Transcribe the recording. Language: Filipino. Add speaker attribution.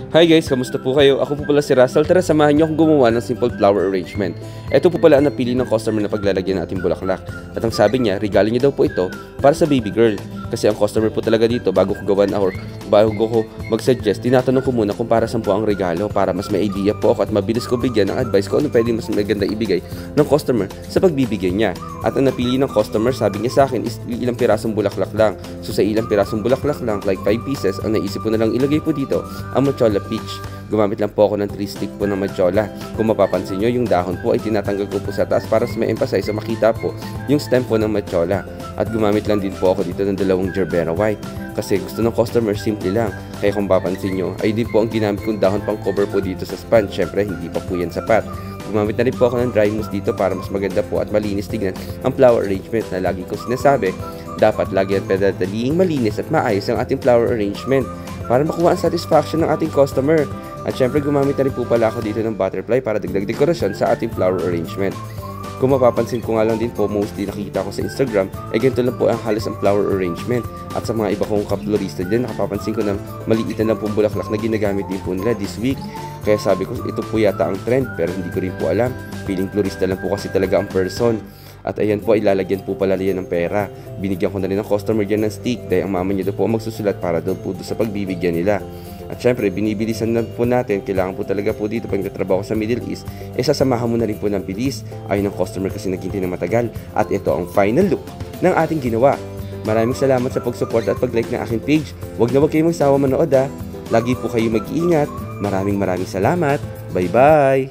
Speaker 1: Hi guys, kamusta po kayo? Ako po pala si Russell. Tara, samahan niyo akong gumawa ng simple flower arrangement. Ito po pala ang napili ng customer na paglalagyan natin bulaklak. At ang sabi niya, regalo niya daw po ito para sa baby girl. Kasi ang customer po talaga dito, bago ko gawan or bago ko mag-suggest, tinatanong ko muna kung para saan po ang regalo para mas may idea po ako at mabilis ko bigyan ng advice kung ano pwede mas maganda ibigay ng customer sa pagbibigay niya. At ang napili ng customer, sabi niya sa akin, is ilang pirasong bulaklak lang. So sa ilang pirasong bulaklak lang, like 5 pieces, ang naisip ko na lang ilagay po dito ang Machola peach. Gumamit lang po ako ng 3 stick po ng Machola. Kung mapapansin nyo, yung dahon po ay tinatanggal ko po sa taas para mas ma-emphasize sa makita po yung stem po ng Machola. At gumamit lang din po ako dito ng 2 Gerbera white. Kasi gusto ng customer, simple lang. Kaya kung papansin nyo, ay din po ang ginamit kong dahon pang cover po dito sa sponge. Syempre, hindi pa po yan sapat. Gumamit na rin po ako ng dry mousse dito para mas maganda po at malinis tignan ang flower arrangement na lagi ko sinasabi. Dapat lagi at pedadaling malinis at maayos ang ating flower arrangement para makuha ang satisfaction ng ating customer. At syempre, gumamit na rin po pala ako dito ng butterfly para dagdag dekorasyon sa ating flower arrangement. Kung mapapansin ko nga lang din po, mostly nakikita ko sa Instagram, ay ganito lang po ang halos ang flower arrangement. At sa mga iba kong kaplorista din, nakapapansin ko na maliitan lang pong bulaklak na ginagamit din po nila this week. Kaya sabi ko, ito po yata ang trend, pero hindi ko rin po alam. Feeling florista lang po kasi talaga ang person. At ayan po, ilalagyan po pala niya ng pera. Binigyan ko na rin ng customer dyan ng stick dahil ang mama niya daw po magsusulat para daw po sa pagbibigyan nila. At syempre, binibilisan na po natin, kailangan po talaga po dito pag nagtatrabaho sa Middle East, sasamahan mo na rin po ng bilis. Ayaw ng customer kasi naghintay ng matagal. At ito ang final look ng ating ginawa. Maraming salamat sa pag-support at pag-like ng aking page. Huwag na huwag kayong magsawa manood ha. Lagi po kayo mag-iingat. Maraming salamat. Bye-bye!